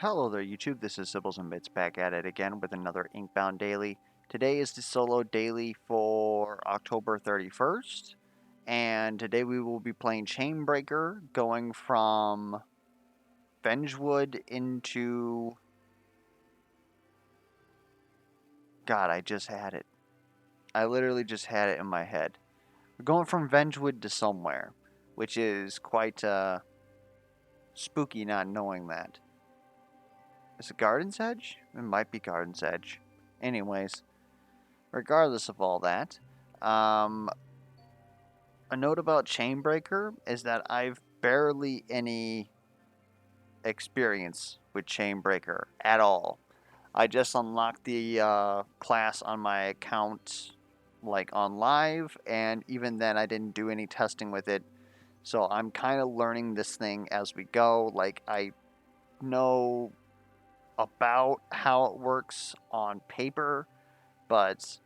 Hello there YouTube, this is Sibbles and Bits back at it again with another Inkbound daily. Today is the solo daily for October 31st, and today we will be playing Chainbreaker, going from Vengewood into... God, I just had it. I literally just had it in my head. We're going from Vengewood to somewhere, which is quite spooky not knowing that. Is it Garden's Edge? It might be Garden's Edge. Anyways, regardless of all that, a note about Chainbreaker is that I've barely any experience with Chainbreaker at all. I just unlocked the class on my account like on live, and even then I didn't do any testing with it. So I'm kind of learning this thing as we go. Like, I know about how it works on paper, but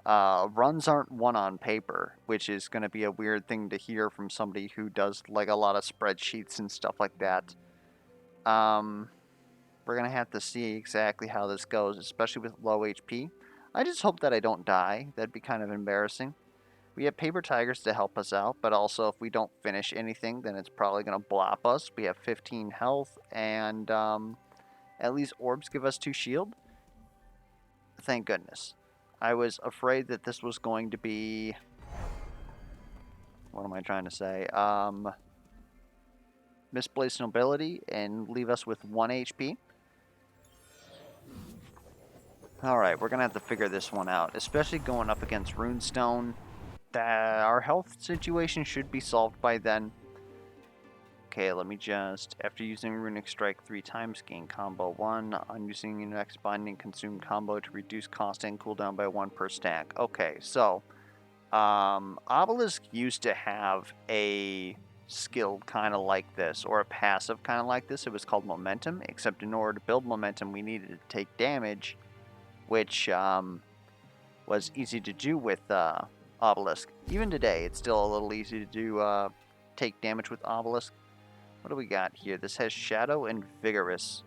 runs aren't won on paper, which is going to be a weird thing to hear from somebody who does like a lot of spreadsheets and stuff like that. We're going to have to see exactly how this goes, especially with low HP. I just hope that I don't die. That'd be kind of embarrassing. We have paper tigers to help us out, but also if we don't finish anything, then it's probably going to blop us. We have 15 health, and at least orbs give us 2 shield. Thank goodness. I was afraid that this was going to be... What am I trying to say? Misplaced nobility and leave us with 1 HP. Alright, we're going to have to figure this one out, especially going up against Runestone. Our health situation should be solved by then. Okay, let me just... After using Runic Strike 3 times, gain combo 1. On using your next binding, consume combo to reduce cost and cooldown by 1 per stack. Okay, so... Obelisk used to have a skill kind of like this, or a passive kind of like this. It was called Momentum, except in order to build Momentum, we needed to take damage, which was easy to do with Obelisk. Even today, it's still a little easy to do take damage with Obelisk. What do we got here? This has Shadow and Vigorous.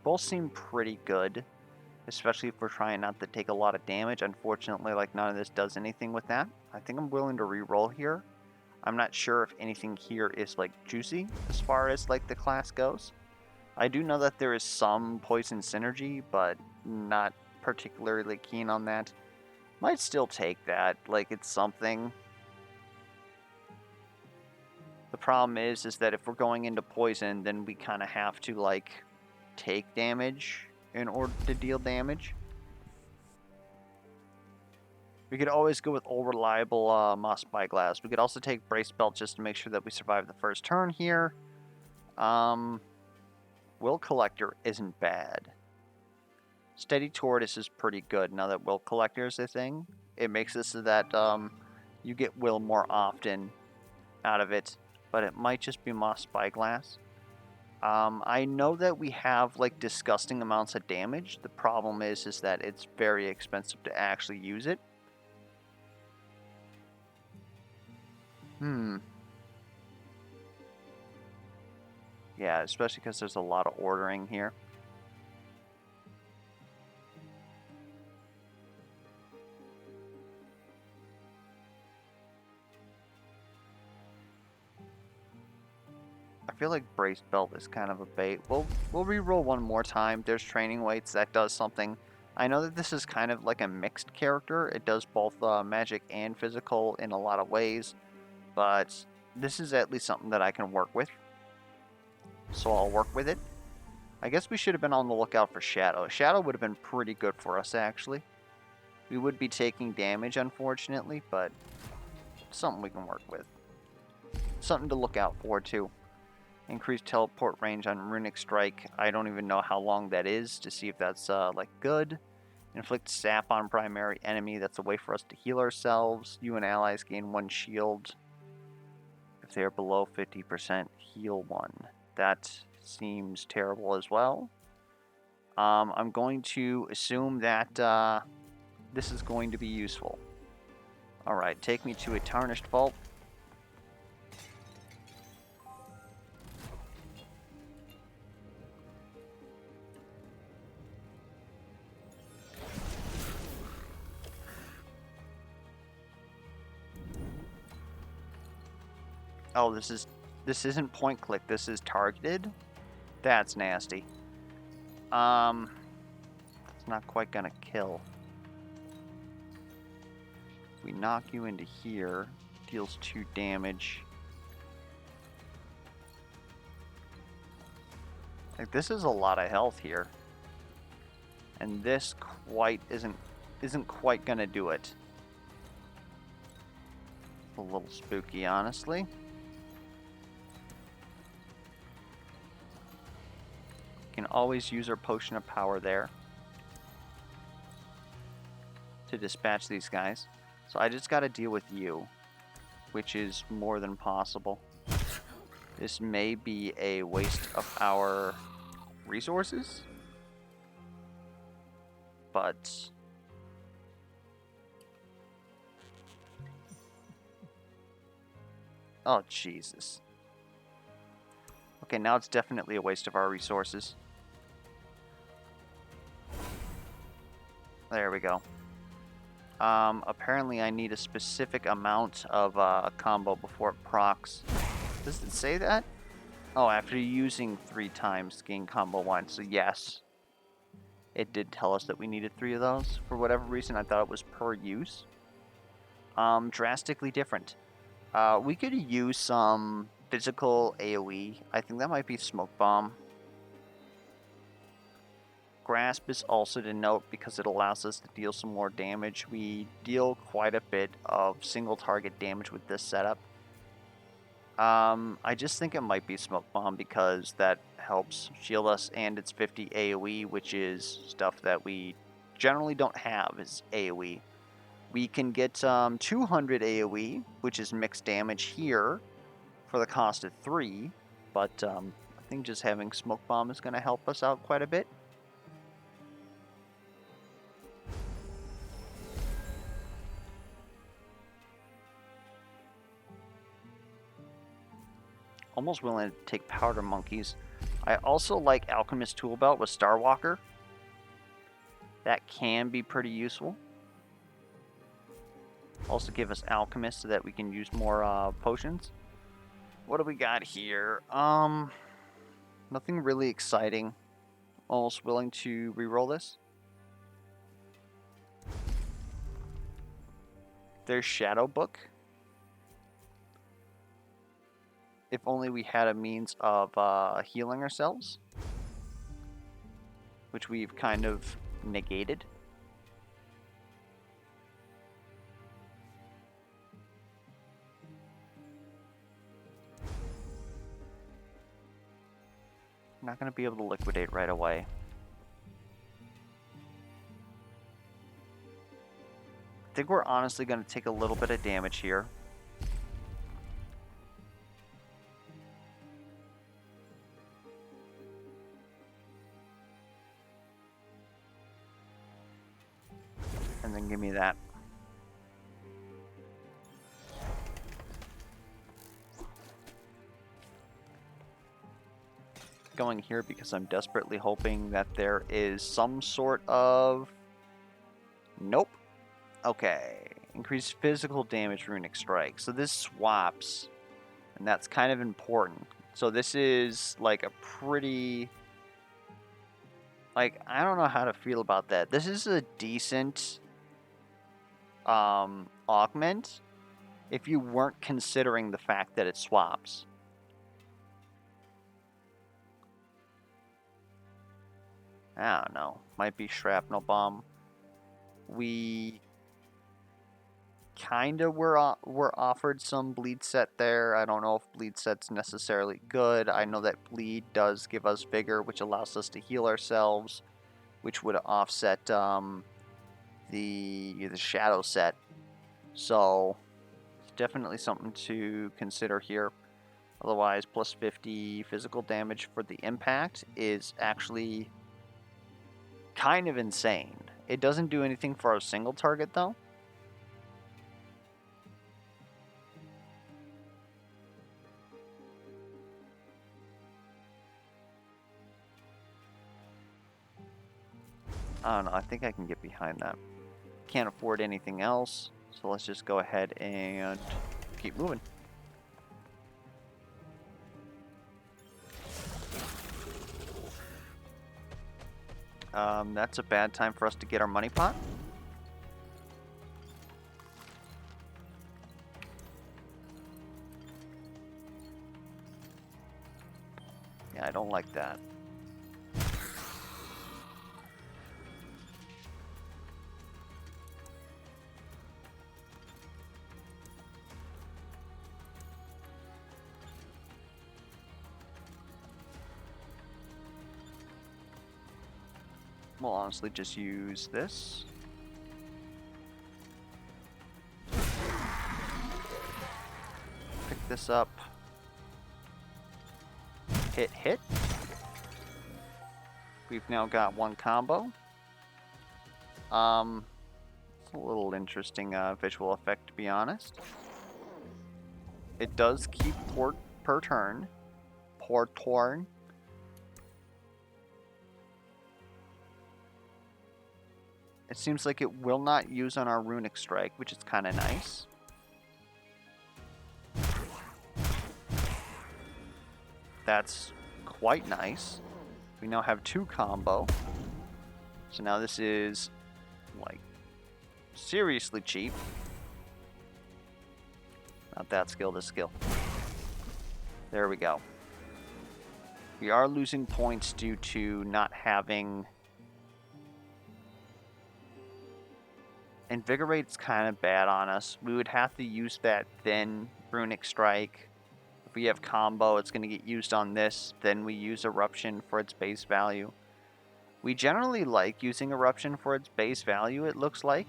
Both seem pretty good, especially if we're trying not to take a lot of damage. Unfortunately, like, none of this does anything with that. I think I'm willing to re-roll here. I'm not sure if anything here is, like, juicy as far as, like, the class goes. I do know that there is some poison synergy, but not particularly keen on that. Might still take that, like, it's something. The problem is that if we're going into poison, then we kind of have to, like, take damage in order to deal damage. We could always go with old reliable Moss Spyglass. We could also take Brace Belt just to make sure that we survive the first turn here. Will Collector isn't bad. Steady Tortoise is pretty good now that Will Collector is a thing. It makes it so that you get Will more often out of it, but it might just be Moss Spyglass. I know that we have like disgusting amounts of damage. The problem is that it's very expensive to actually use it. Yeah, especially because there's a lot of ordering here. I feel like Brace Belt is kind of a bait. We'll re-roll one more time. There's training weights. That does something. I know that this is kind of like a mixed character. It does both magic and physical in a lot of ways. But this is at least something that I can work with. So I'll work with it. I guess we should have been on the lookout for Shadow. Shadow would have been pretty good for us, actually. We would be taking damage, unfortunately, but something we can work with. Something to look out for, too. Increased teleport range on Runic Strike. I don't even know how long that is to see if that's, like, good. Inflict sap on primary enemy. That's a way for us to heal ourselves. You and allies gain 1 shield. If they are below 50%, heal 1. That seems terrible as well. I'm going to assume that this is going to be useful. Alright, take me to a Tarnished Vault. Oh, this isn't point click. This is targeted. That's nasty. It's not quite gonna kill. We knock you into here. Deals 2 damage. Like, this is a lot of health here. And this isn't quite gonna do it. A little spooky, honestly. Can always use our potion of power there to dispatch these guys. So I just gotta deal with you, which is more than possible. This may be a waste of our resources, but oh, Jesus. Okay, now it's definitely a waste of our resources. There we go. Apparently I need a specific amount of a combo before it procs. Does it say that? Oh, after using 3 times, gain combo 1. So yes, it did tell us that we needed 3 of those. For whatever reason, I thought it was per use. Drastically different. We could use some physical AoE. I think that might be Smoke Bomb. Grasp is also to note because it allows us to deal some more damage. We deal quite a bit of single target damage with this setup. I just think it might be Smoke Bomb because that helps shield us, and it's 50 AoE, which is stuff that we generally don't have is AoE. We can get 200 AoE, which is mixed damage here for the cost of 3, but I think just having Smoke Bomb is going to help us out quite a bit. Almost willing to take Powder Monkeys. I also like Alchemist Tool Belt with Star Walker. That can be pretty useful. Also give us Alchemist so that we can use more potions. What do we got here? Nothing really exciting. Almost willing to reroll this. There's Shadow Book. If only we had a means of healing ourselves, which we've kind of negated. I'm not going to be able to liquidate right away. I think we're honestly going to take a little bit of damage here. And then give me that. Going here because I'm desperately hoping that there is some sort of... Nope. Okay. Increase physical damage runic strike. So this swaps, and that's kind of important. So this is like a pretty... Like, I don't know how to feel about that. This is a decent augment if you weren't considering the fact that it swaps. I don't know. Might be Shrapnel Bomb. We kind of were offered some bleed set there. I don't know if bleed set's necessarily good. I know that bleed does give us vigor, which allows us to heal ourselves, which would offset the shadow set. So it's definitely something to consider here. Otherwise, plus 50 physical damage for the impact is actually kind of insane. It doesn't do anything for a single target though. I don't know, I think I can get behind that. Can't afford anything else, so let's just go ahead and keep moving. That's a bad time for us to get our money pot. Yeah, I don't like that. We'll honestly just use this. Pick this up. Hit, hit. We've now got one combo. It's a little interesting visual effect, to be honest. It does keep port per turn. Per turn. It seems like it will not use on our runic strike, which is kind of nice. That's quite nice. We now have 2 combo. So now this is, like, seriously cheap. Not that skill, this skill. There we go. We are losing points due to not having... Invigorate's kind of bad on us. We would have to use that thin runic strike. If we have combo, it's going to get used on this. Then we use Eruption for its base value. We generally like using Eruption for its base value, it looks like.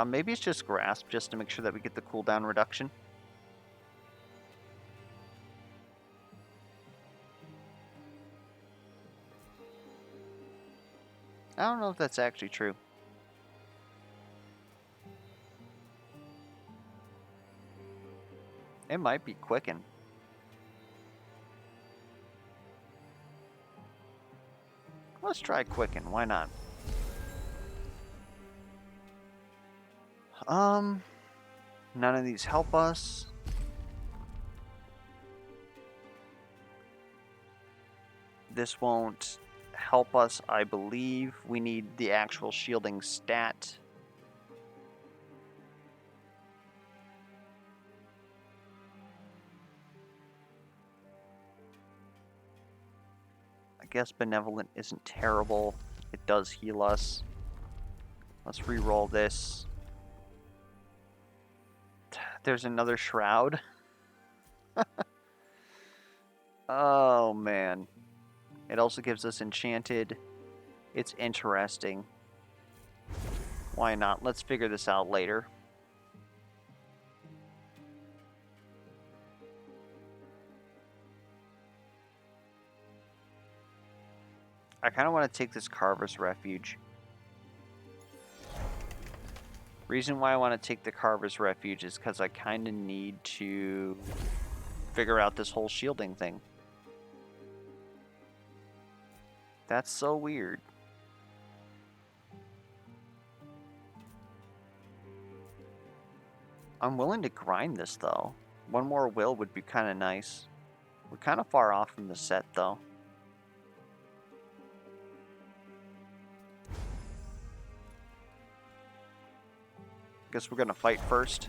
Maybe it's just Grasp, just to make sure that we get the cooldown reduction. I don't know if that's actually true. It might be Quicken. Let's try Quicken, why not? None of these help us. This won't help us, I believe. We need the actual shielding stat. I guess Benevolent isn't terrible. It does heal us. Let's re-roll this. There's another Shroud. Oh, man. It also gives us Enchanted. It's interesting. Why not? Let's figure this out later. I kind of want to take this Carver's Refuge. Reason why I want to take the Carver's Refuge is because I kind of need to figure out this whole shielding thing. That's so weird. I'm willing to grind this, though. One more will would be kind of nice. We're kind of far off from the set, though. Guess we're gonna fight first.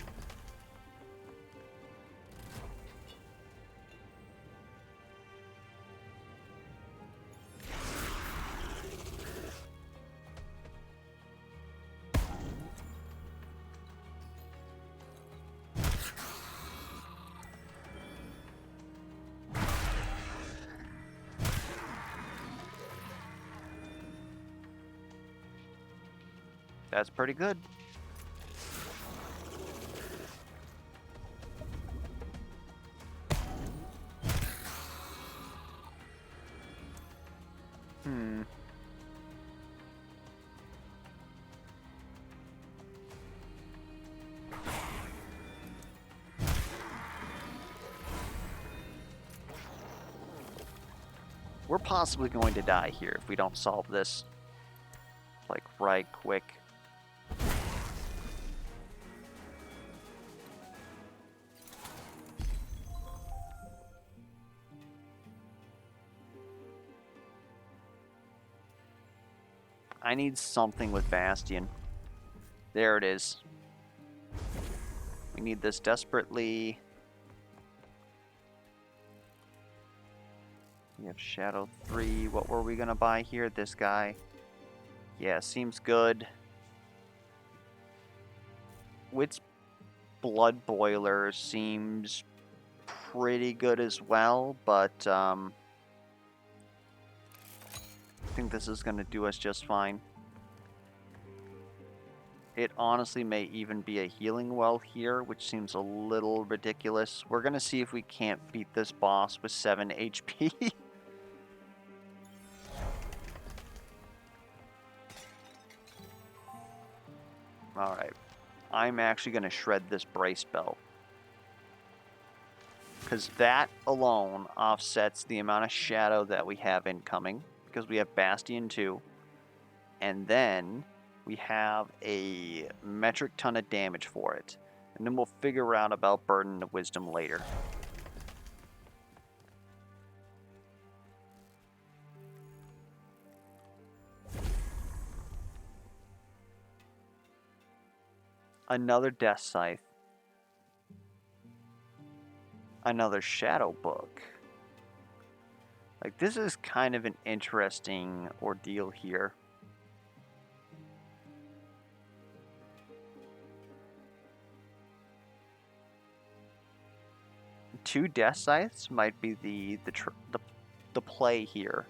That's pretty good. We're possibly going to die here if we don't solve this, like, right quick. I need something with Bastion. There it is. We need this desperately. We have Shadow 3. What were we going to buy here? This guy. Yeah, seems good. Wit's Blood Boiler seems pretty good as well, but I think this is going to do us just fine. It honestly may even be a healing well here, which seems a little ridiculous. We're going to see if we can't beat this boss with 7 HP. Alright. I'm actually going to shred this brace belt. Because that alone offsets the amount of shadow that we have incoming. Because we have Bastion 2. And then we have a metric ton of damage for it. And then we'll figure out about Burden of Wisdom later. Another Death Scythe. Another Shadow Book. Like, this is kind of an interesting ordeal here. Two Death Scythes might be the play here.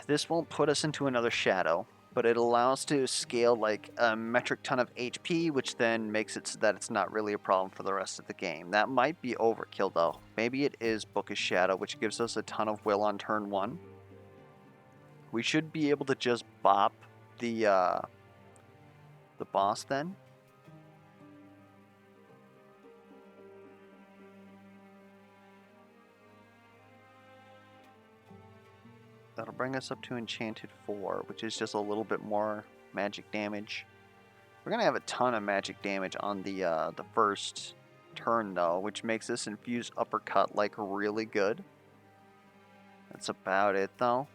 This won't put us into another shadow, but it allows to scale like a metric ton of HP, which then makes it so that it's not really a problem for the rest of the game. That might be overkill though. Maybe it is Book of Shadow, which gives us a ton of will on turn 1. We should be able to just bop the boss then. That'll bring us up to Enchanted 4, which is just a little bit more magic damage. We're going to have a ton of magic damage on the first turn, though, which makes this Infused Uppercut, like, really good. That's about it, though.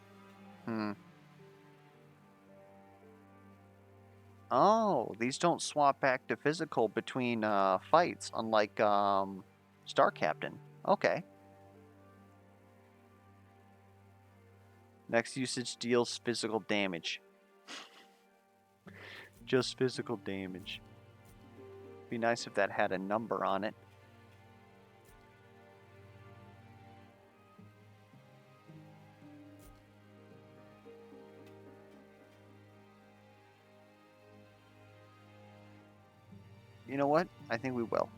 Oh, these don't swap back to physical between fights, unlike Star Captain. Okay. Next usage deals physical damage. Just physical damage. Be nice if that had a number on it. You know what? I think we will.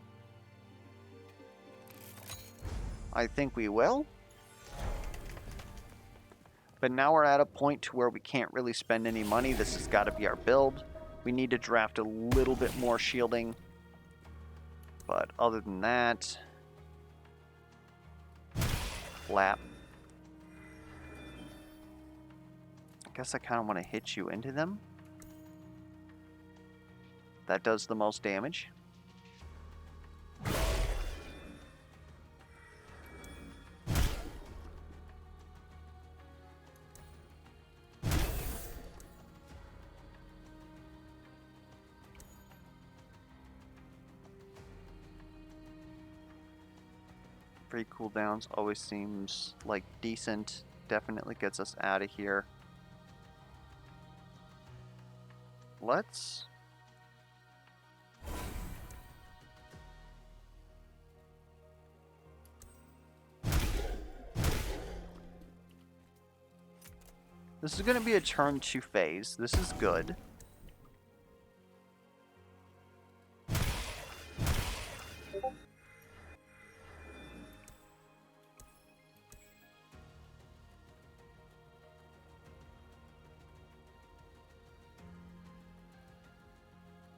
I think we will. But now we're at a point to where we can't really spend any money. This has got to be our build. We need to draft a little bit more shielding. But other than that... Flap. I guess I kind of want to hit you into them. That does the most damage. Free cooldowns always seems like decent. Definitely gets us out of here. Let's... This is going to be a turn 2 phase. This is good.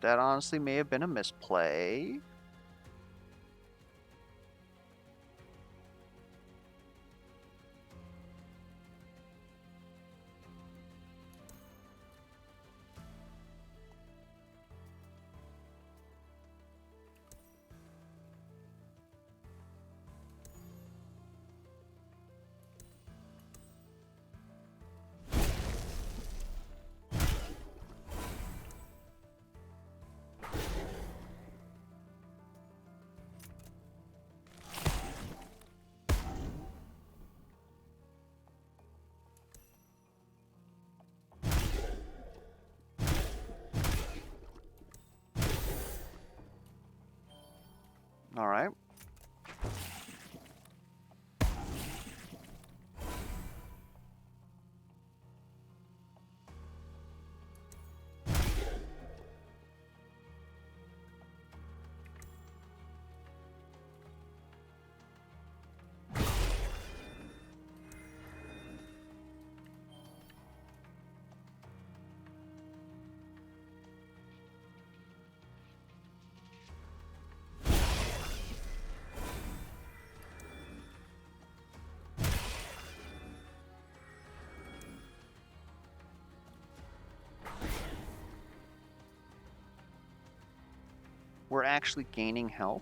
That honestly may have been a misplay. we're actually gaining health.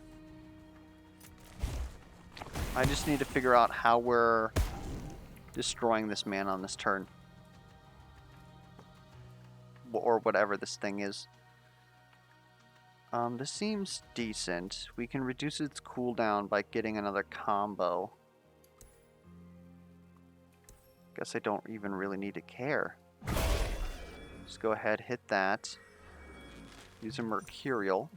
I just need to figure out how we're destroying this man on this turn. Or whatever this thing is. This seems decent. We can reduce its cooldown by getting another combo. Guess I don't even really need to care. Just go ahead, hit that. Use a Mercurial.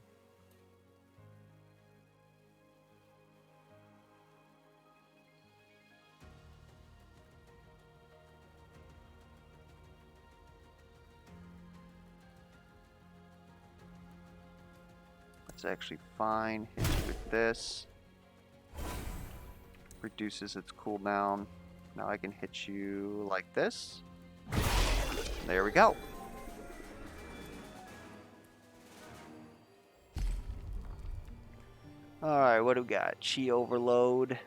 That's actually fine. Hit you with this. Reduces its cooldown. Now I can hit you like this. There we go. Alright, what do we got? Chi Overload.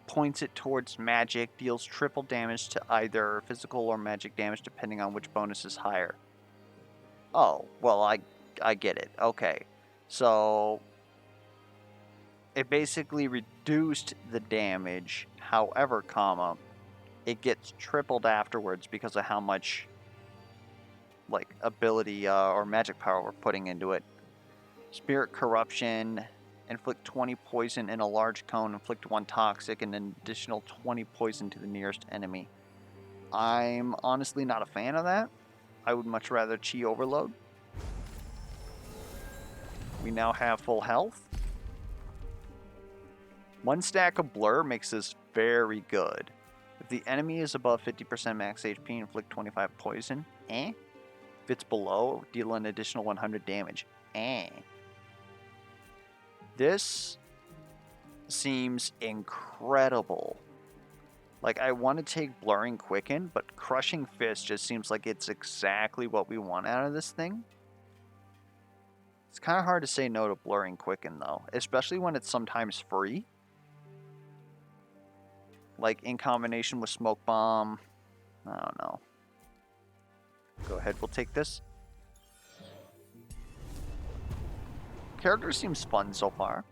Points it towards magic. Deals triple damage to either physical or magic damage depending on which bonus is higher. Oh, well, I get it. Okay. So it basically reduced the damage. However, comma, it gets tripled afterwards because of how much like ability or magic power we're putting into it. Spirit Corruption. Inflict 20 poison in a large cone. Inflict 1 toxic and an additional 20 poison to the nearest enemy. I'm honestly not a fan of that. I would much rather Chi Overload. We now have full health. 1 stack of Blur makes this very good. If the enemy is above 50% max HP, inflict 25 poison. If it's below, deal an additional 100 damage. This seems incredible. Like, I want to take Blurring Quicken, but Crushing Fist just seems like it's exactly what we want out of this thing. It's kind of hard to say no to Blurring Quicken, though, especially when it's sometimes free. Like, in combination with Smoke Bomb. I don't know. Go ahead, we'll take this. Character seems fun so far.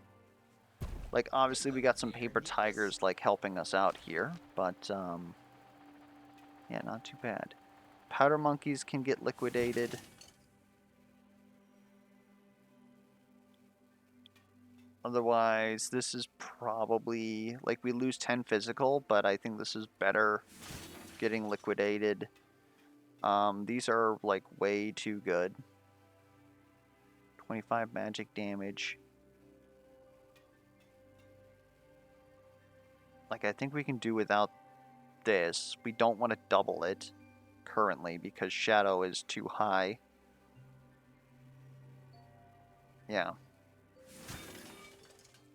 Like, obviously we got some Paper Tigers, like, helping us out here. But, yeah, not too bad. Powder Monkeys can get liquidated. Otherwise, this is probably, like, we lose 10 physical, but I think this is better getting liquidated. These are, like, way too good. 25 magic damage. Like, I think we can do without this. We don't want to double it currently because Shadow is too high. Yeah.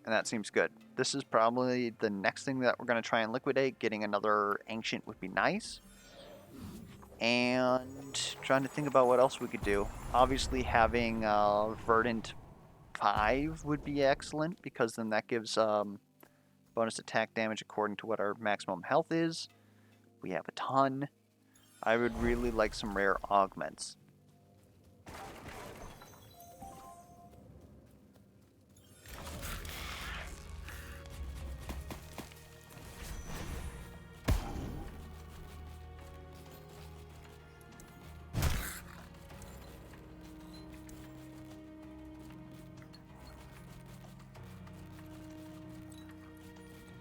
And that seems good. This is probably the next thing that we're going to try and liquidate. Getting another Ancient would be nice. And trying to think about what else we could do. Obviously having Verdant 5 would be excellent because then that gives bonus attack damage according to what our maximum health is. We have a ton. I would really like some rare augments.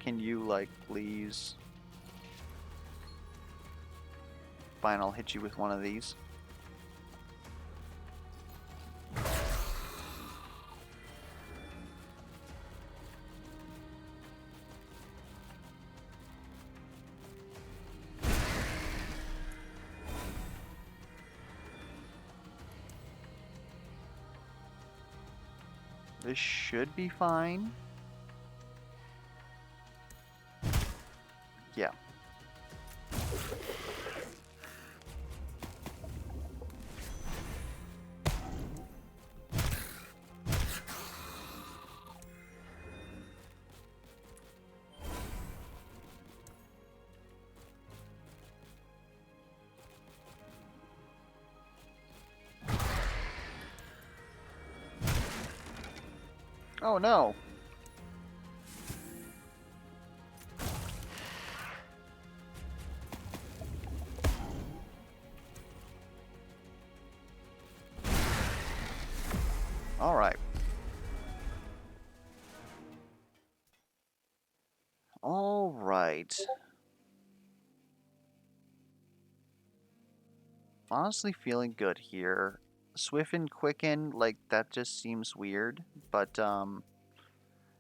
Can you, like, please? Fine, I'll hit you with one of these. This should be fine. Yeah. Oh no! Alright. Alright. Honestly feeling good here. Swift and Quicken, like, that just seems weird. But,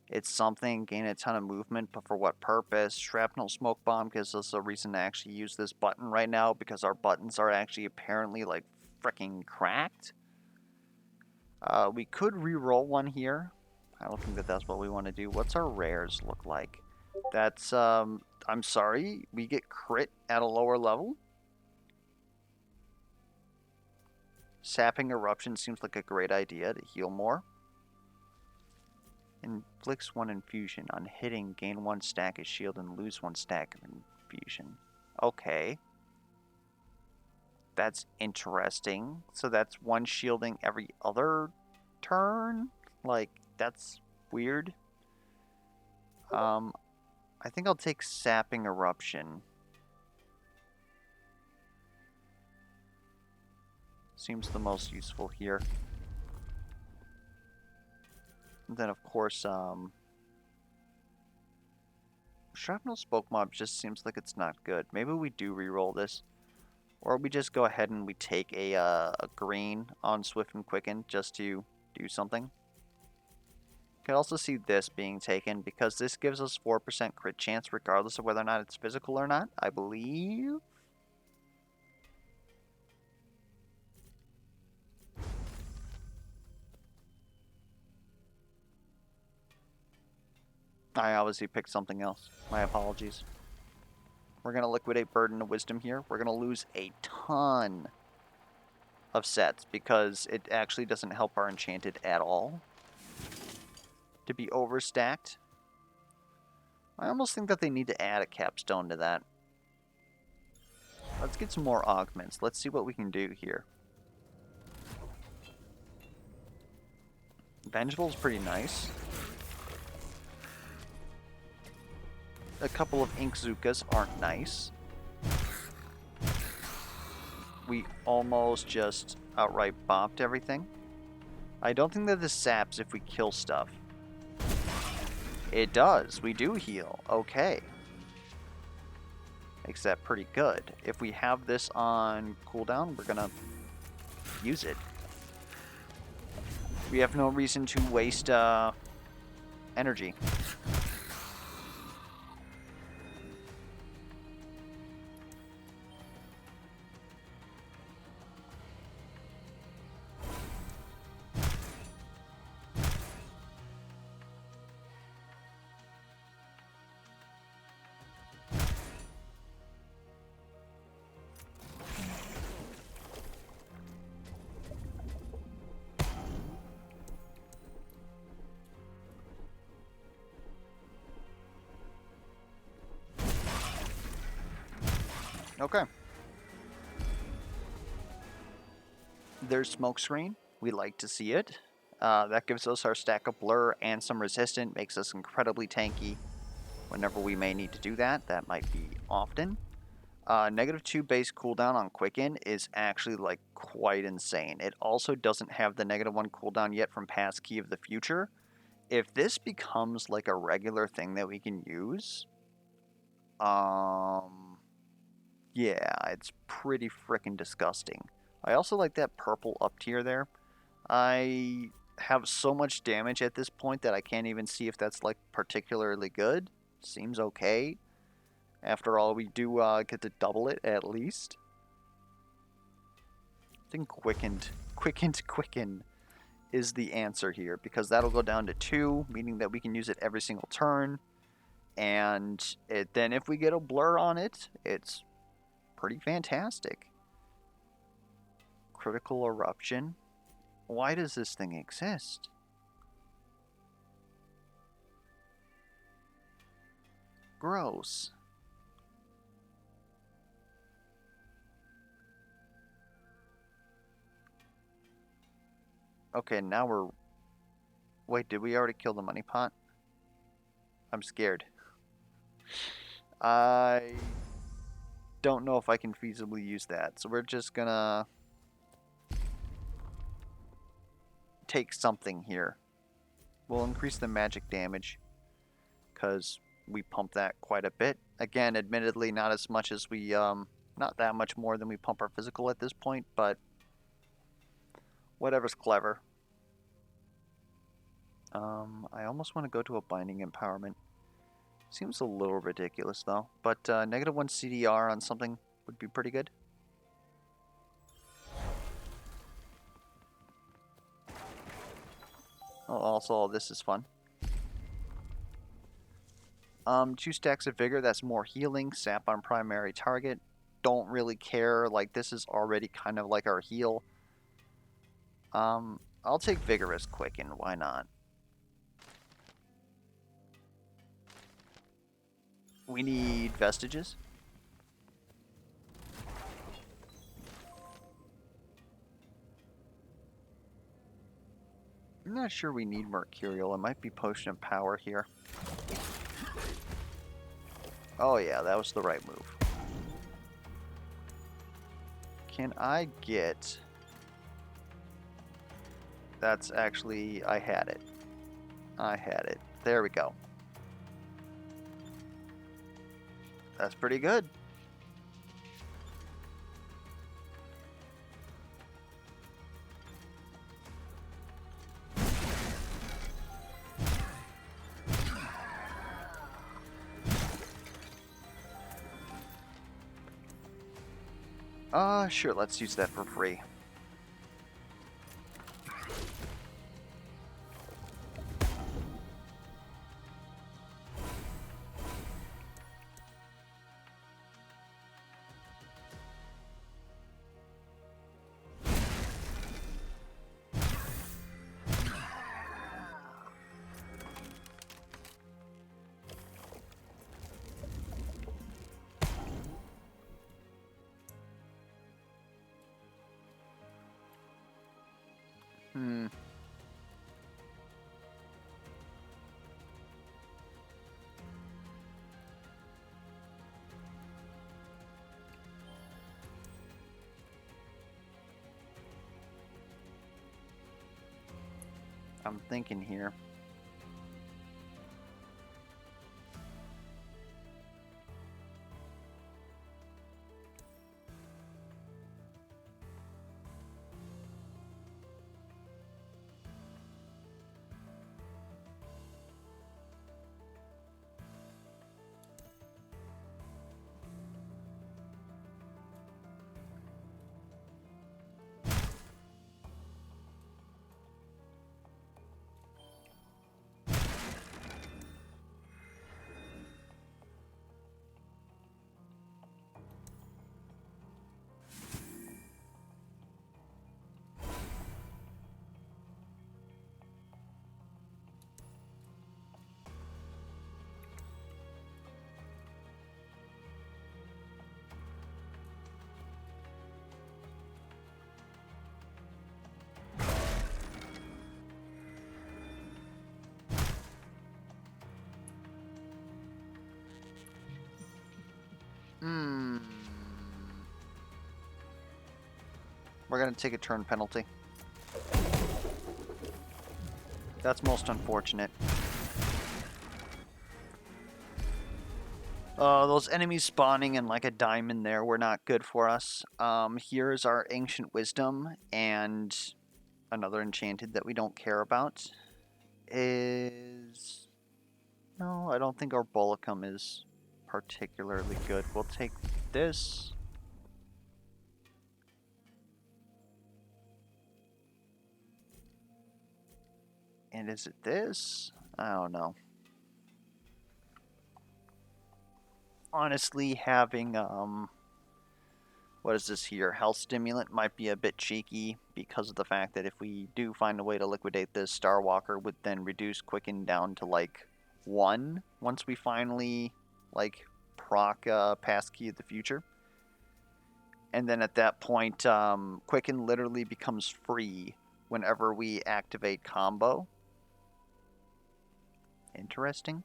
it's something, gain a ton of movement, but for what purpose? Shrapnel Smoke Bomb gives us a reason to actually use this button right now because our buttons are actually apparently, like, freaking cracked. We could re-roll one here. I don't think that that's what we want to do. What's our rares look like? That's, I'm sorry, we get crit at a lower level? Sapping Eruption seems like a great idea to heal more. Inflicts 1 infusion. On hitting, gain 1 stack of shield and lose 1 stack of infusion. Okay. That's interesting. So that's 1 shielding every other turn? Like, that's weird. I think I'll take Sapping Eruption. Seems the most useful here. And then, of course, Shrapnel Spoke Mob just seems like it's not good. Maybe we do re-roll this. Or we just go ahead and we take a green on Swift and Quicken just to do something. You can also see this being taken because this gives us 4% crit chance regardless of whether or not it's physical or not, I believe. I obviously picked something else. My apologies. We're going to liquidate Burden of Wisdom here. We're going to lose a ton of sets because it actually doesn't help our Enchanted at all to be overstacked. I almost think that they need to add a capstone to that. Let's get some more augments. Let's see what we can do here. Vengeful's pretty nice. A couple of Inkzukas aren't nice. We almost just outright bopped everything. I don't think that this saps if we kill stuff. It does. We do heal. Okay. Makes that pretty good. If we have this on cooldown, we're gonna use it. We have no reason to waste energy. Okay. There's smoke screen. We like to see it. That gives us our stack of blur and some resistant. Makes us incredibly tanky whenever we may need to do that. That might be often. -2 base cooldown on Quicken is actually like quite insane. It also doesn't have the -1 cooldown yet from Passkey of the Future. If this becomes like a regular thing that we can use, yeah, it's pretty freaking disgusting. I also like that purple up tier there. I have so much damage at this point that I can't even see if that's like particularly good. Seems okay. After all, we do get to double it at least. I think Quicken is the answer here because that'll go down to 2, meaning that we can use it every single turn. And then if we get a blur on it, it's pretty fantastic. Critical Eruption. Why does this thing exist? Gross. Okay, now we're Wait, did we already kill the money pot? I'm scared. I don't know if I can feasibly use that, so we're just gonna take something here. We'll increase the magic damage because we pump that quite a bit. Again, admittedly, not as much as we, not that much more than we pump our physical at this point, but whatever's clever. I almost want to go to a binding empowerment. Seems a little ridiculous though, but -1 CDR on something would be pretty good. Oh, also, this is fun. 2 stacks of vigor, that's more healing. Sap on primary target. Don't really care, like this is already kind of like our heal. I'll take vigorous quicken, why not? We need vestiges. I'm not sure we need mercurial. It might be potion of power here. Oh yeah, that was the right move. Can I get... That's actually... I had it. I had it. There we go. That's pretty good. Sure, let's use that for free. Hmm. I'm thinking here. Hmm. We're gonna take a turn penalty. That's most unfortunate. Those enemies spawning in like a diamond there were not good for us. Here's our Ancient Wisdom, and another enchanted that we don't care about is... No, I don't think our Bolicum is particularly good. We'll take this. And is it this? I don't know. Honestly, having, what is this here? Health Stimulant might be a bit cheeky because of the fact that if we do find a way to liquidate this, Starwalker would then reduce Quicken down to, like, 1 once we finally, like, proc Passkey of the Future. And then at that point, Quicken literally becomes free whenever we activate combo. interesting.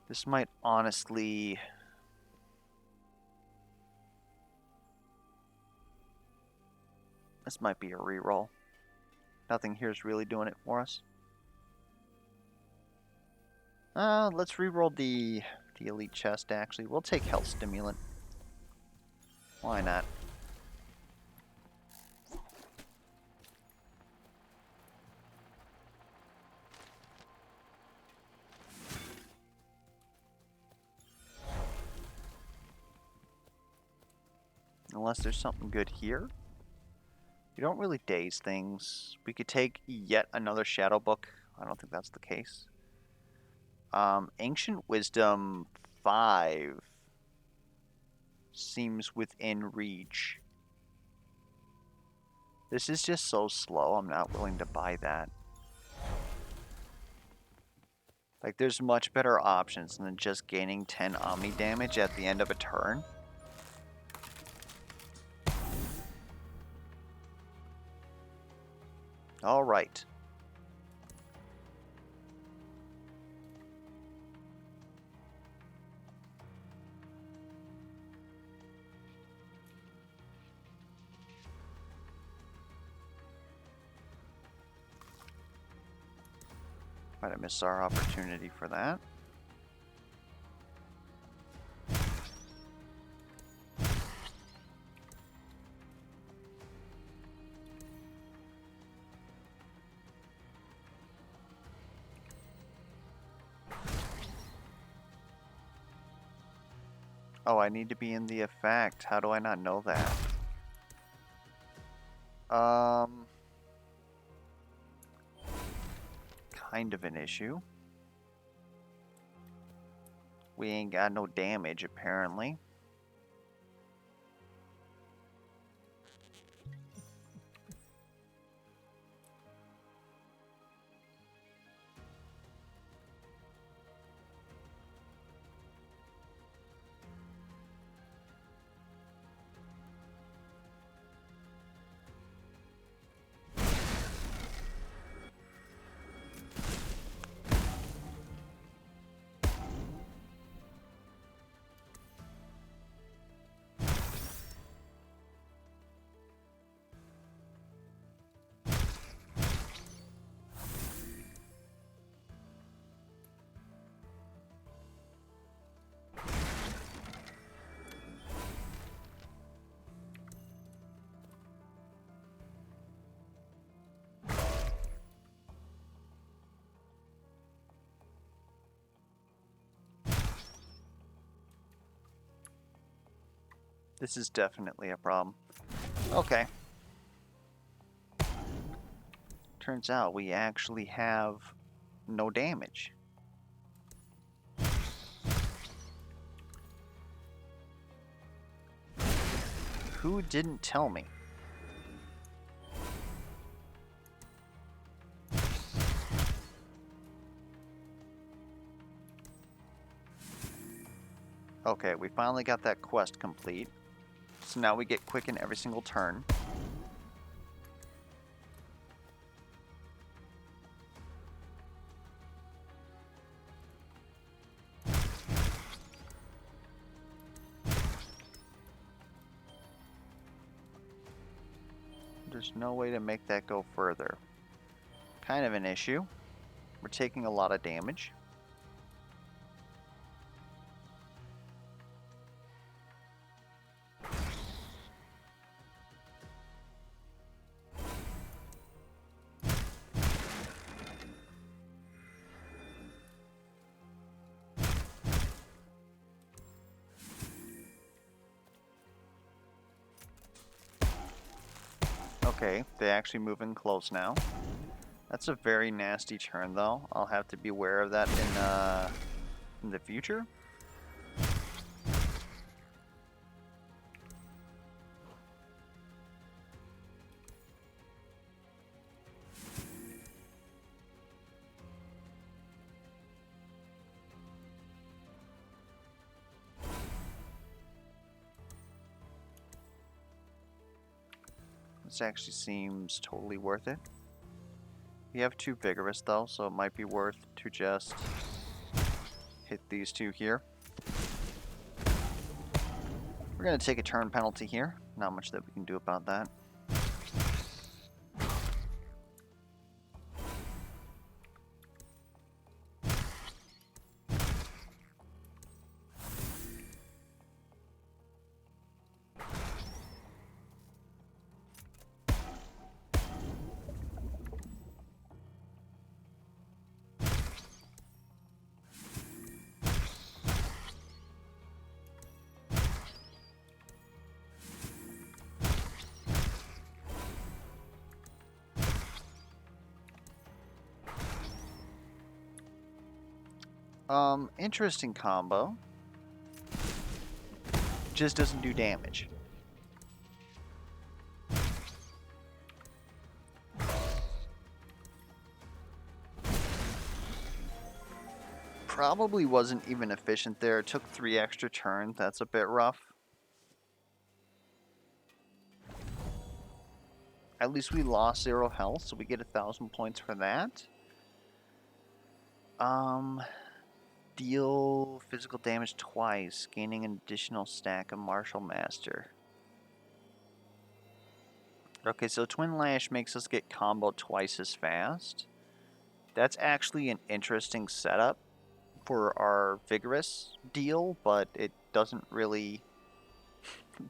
This might honestly... This might be a reroll. Nothing here is really doing it for us. Let's reroll the elite chest, actually. We'll take health stimulant. Why not? Unless there's something good here. You don't really daze things. We could take yet another shadow book. I don't think that's the case. Ancient Wisdom 5 seems within reach. This is just so slow, I'm not willing to buy that. Like, there's much better options than just gaining 10 Omni damage at the end of a turn. Alright. Might have missed our opportunity for that. Oh, I need to be in the effect. How do I not know that? Kind of an issue. We ain't got no damage, apparently. This is definitely a problem. Okay. Turns out we actually have no damage. Who didn't tell me? Okay, we finally got that quest complete. So now we get quicken every single turn. There's no way to make that go further. Kind of an issue. We're taking a lot of damage. Okay, they actually move in close now. That's a very nasty turn, though. I'll have to be aware of that in the future. This actually seems totally worth it. We have 2 vigorous though, so it might be worth to just hit these 2 here. We're going to take a turn penalty here. Not much that we can do about that. Interesting combo. Just doesn't do damage. Probably wasn't even efficient there. It took 3 extra turns. That's a bit rough. At least we lost 0 health, so we get 1,000 points for that. Deal physical damage twice, gaining an additional stack of Martial Master. Okay, so Twin Lash makes us get combo twice as fast. That's actually an interesting setup for our Vigorous deal, but it doesn't really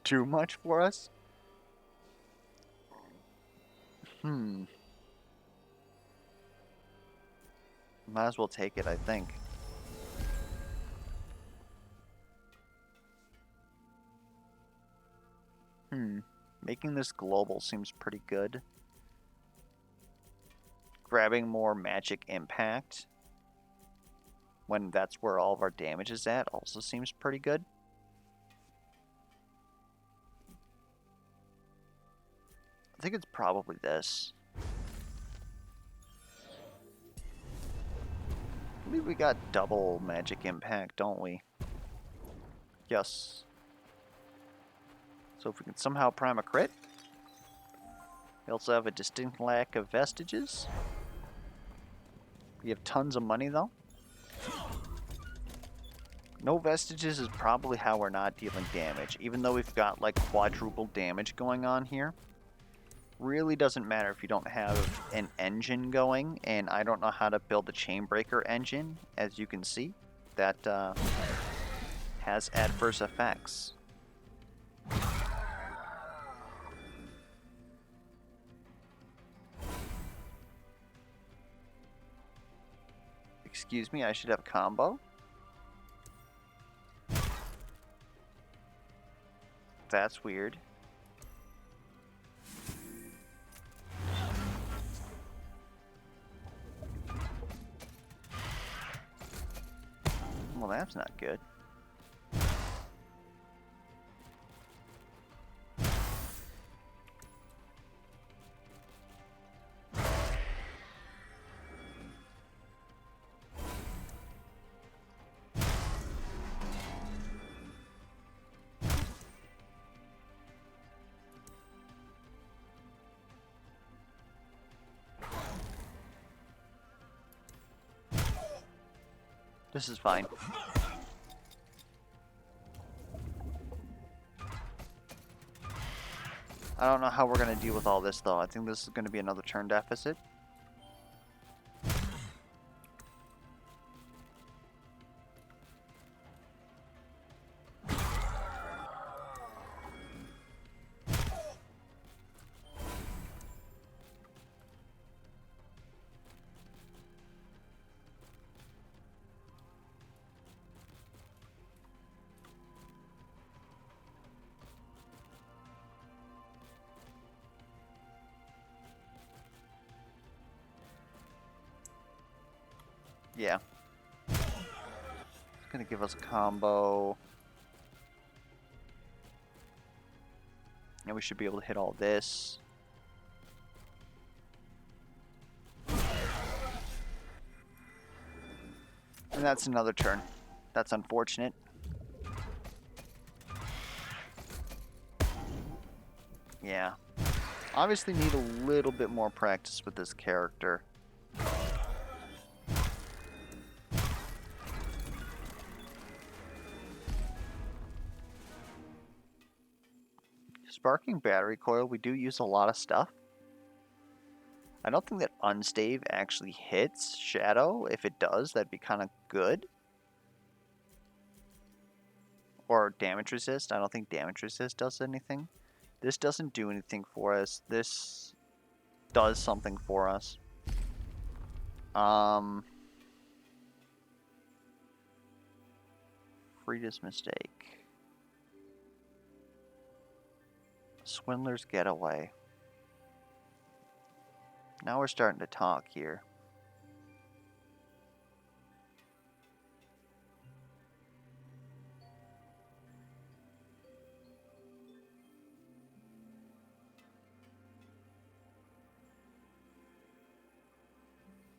do much for us. Might as well take it, I think. Making this global seems pretty good. Grabbing more magic impact when that's where all of our damage is at also seems pretty good. I think it's probably this. I believe we got double magic impact, don't we? Yes. So if we can somehow prime a crit. We also have a distinct lack of vestiges. We have tons of money though. No vestiges is probably how we're not dealing damage, even though we've got like quadruple damage going on here. Really doesn't matter if you don't have an engine going, and I don't know how to build a Chainbreaker engine, as you can see. That has adverse effects. Excuse me, I should have a combo. That's weird. Well, that's not good. This is fine. I don't know how we're going to deal with all this, though. I think this is going to be another turn deficit. Yeah. It's gonna give us a combo. And we should be able to hit all this. And that's another turn. That's unfortunate. Yeah. Obviously need a little bit more practice with this character. Sparking battery coil, we do use a lot of stuff. I don't think that unstave actually hits shadow. If it does, that'd be kind of good. Or damage resist. I don't think damage resist does anything. This doesn't do anything for us. This does something for us. Frida's mistake. Swindler's getaway. Now we're starting to talk here.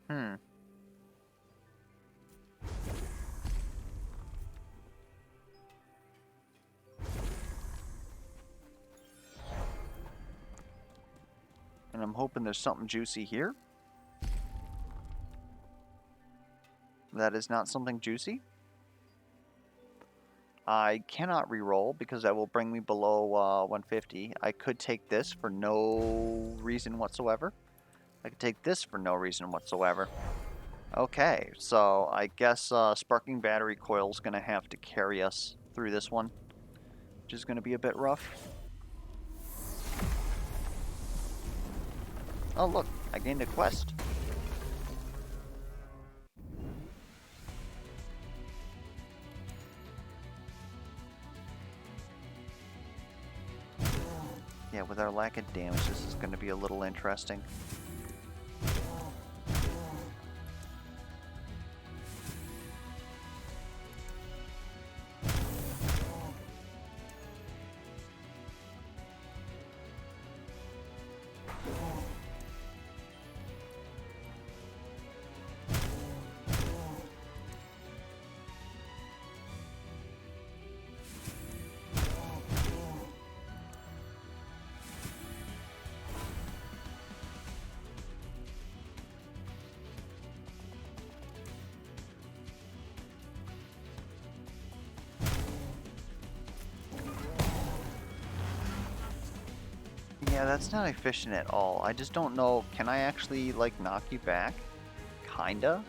Hmm. And I'm hoping there's something juicy here. That is not something juicy. I cannot reroll because that will bring me below 150. I could take this for no reason whatsoever. I could take this for no reason whatsoever. Okay, so I guess Sparking Battery Coil's going to have to carry us through this one, which is going to be a bit rough. Oh look, I gained a quest. Yeah, with our lack of damage, this is going to be a little interesting. Yeah, that's not efficient at all. I just don't know, can I actually, like, knock you back? Kinda?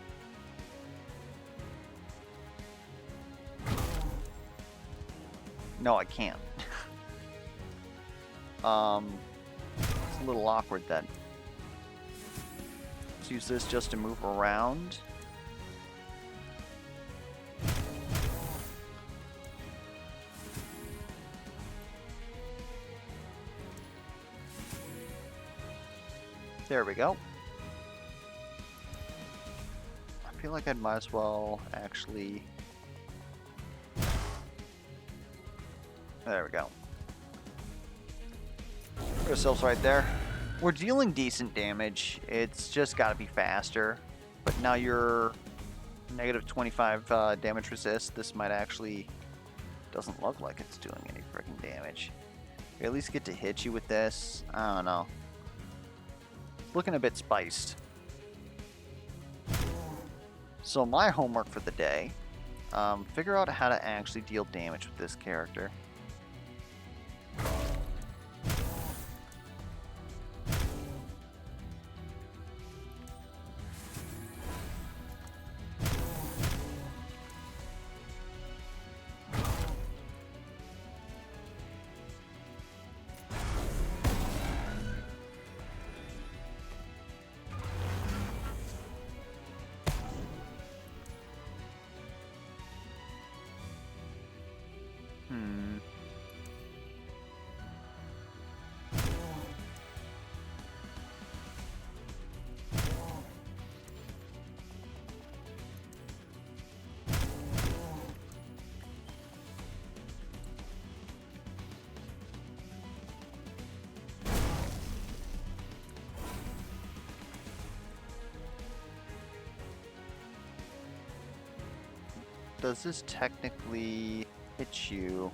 No, I can't. It's a little awkward then. Let's use this just to move around. There we go. I feel like I might as well actually... There we go. Put ourselves right there. We're dealing decent damage. It's just got to be faster. But now you're negative 25 damage resist. This might actually... Doesn't look like it's doing any freaking damage. We at least get to hit you with this. I don't know. Looking a bit spiced. So my homework for the day, figure out how to actually deal damage with this character. Does this technically hit you?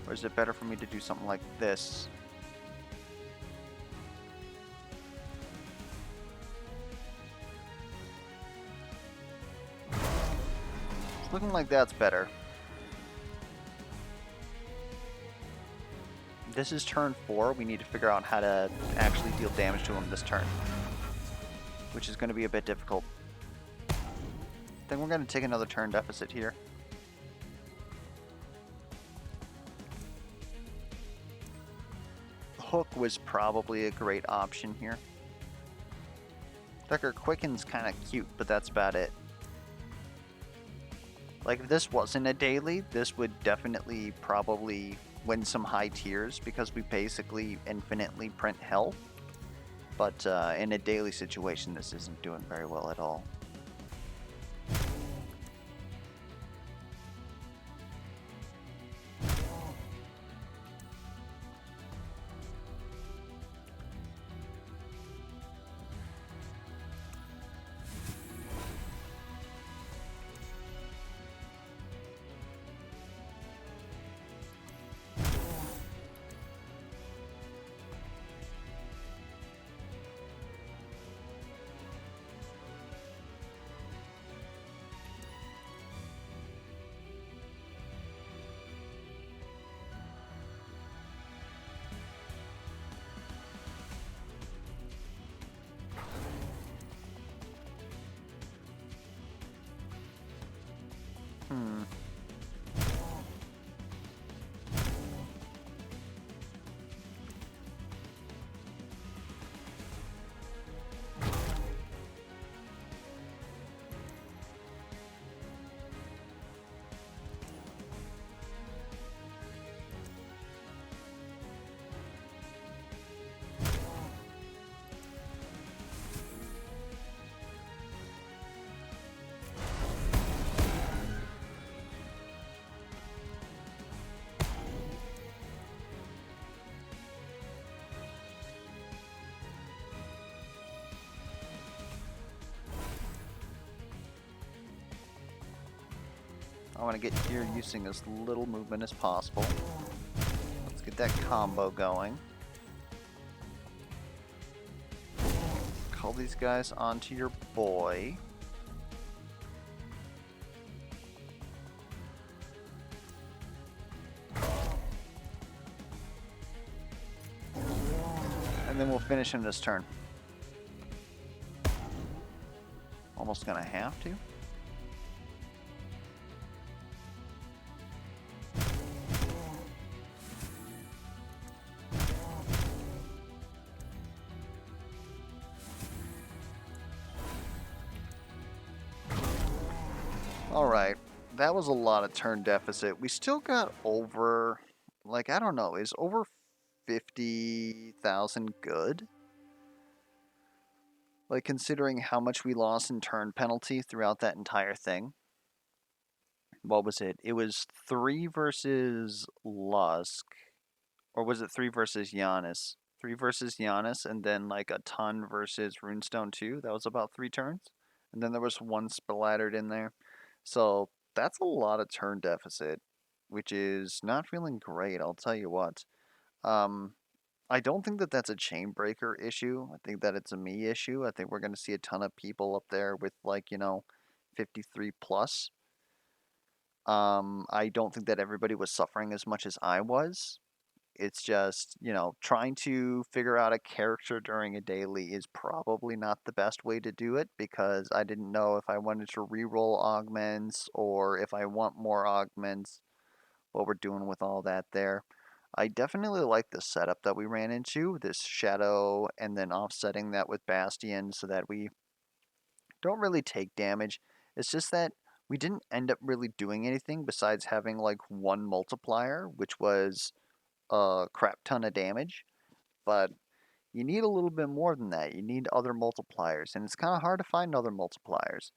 Or is it better for me to do something like this? It's looking like that's better. this is turn 4. We need to figure out how to actually deal damage to him this turn, which is going to be a bit difficult. I think we're going to take another turn deficit here. Hook was probably a great option here. Decker Quicken's kind of cute, but that's about it. Like, if this wasn't a daily, this would definitely probably win some high tiers because we basically infinitely print health. But in a daily situation, this isn't doing very well at all. I want to get here using as little movement as possible. Let's get that combo going. Call these guys onto your boy. And then we'll finish him this turn. Almost gonna have to. Alright, that was a lot of turn deficit. We still got over, like, I don't know, is over 50,000 good? Like, considering how much we lost in turn penalty throughout that entire thing. What was it? It was 3 versus Lusk. Or was it 3 versus Giannis? 3 versus Giannis, and then like a ton versus Runestone 2. That was about 3 turns. And then there was 1 splattered in there. So that's a lot of turn deficit, which is not feeling great, I'll tell you what. I don't think that that's a chain breaker issue. I think that it's a me issue. I think we're going to see a ton of people up there with, like, 53 plus. I don't think that everybody was suffering as much as I was. It's just, trying to figure out a character during a daily is probably not the best way to do it because I didn't know if I wanted to reroll augments or if I want more augments, what we're doing with all that there. I definitely like the setup that we ran into, this shadow and then offsetting that with Bastion so that we don't really take damage. It's just that we didn't end up really doing anything besides having like 1 multiplier, which was a crap ton of damage, but you need a little bit more than that. You need other multipliers, and it's kind of hard to find other multipliers.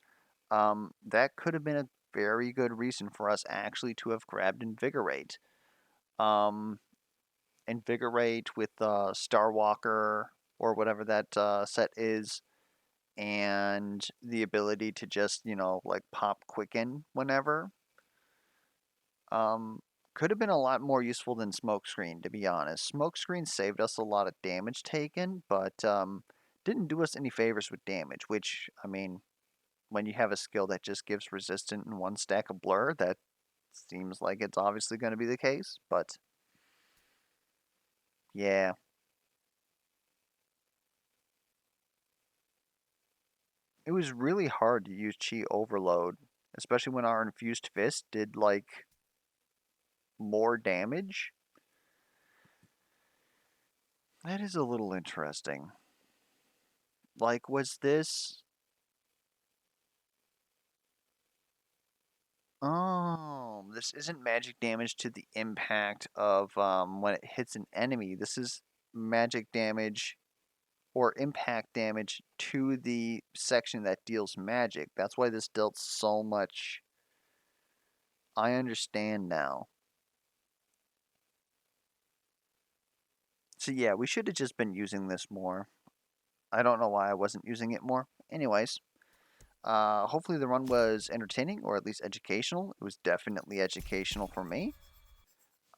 That could have been a very good reason for us actually to have grabbed Invigorate. Invigorate with Starwalker or whatever that set is, and the ability to just, like pop Quicken whenever. Could have been a lot more useful than Smokescreen, to be honest. Smokescreen saved us a lot of damage taken, but didn't do us any favors with damage, which, I mean, when you have a skill that just gives resistant and 1 stack of blur, that seems like it's obviously going to be the case, but Yeah. It was really hard to use Chi Overload, especially when our Infused Fist did, like, more damage. That is a little interesting. Like, was this... Oh, this isn't magic damage to the impact of when it hits an enemy. This is magic damage or impact damage to the section that deals magic. That's why this dealt so much. I understand now. So yeah, we should have just been using this more. I don't know why I wasn't using it more. Anyways, hopefully the run was entertaining or at least educational. It was definitely educational for me.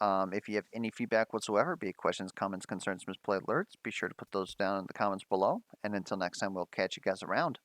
If you have any feedback whatsoever, be it questions, comments, concerns, misplay alerts, be sure to put those down in the comments below. And until next time, we'll catch you guys around.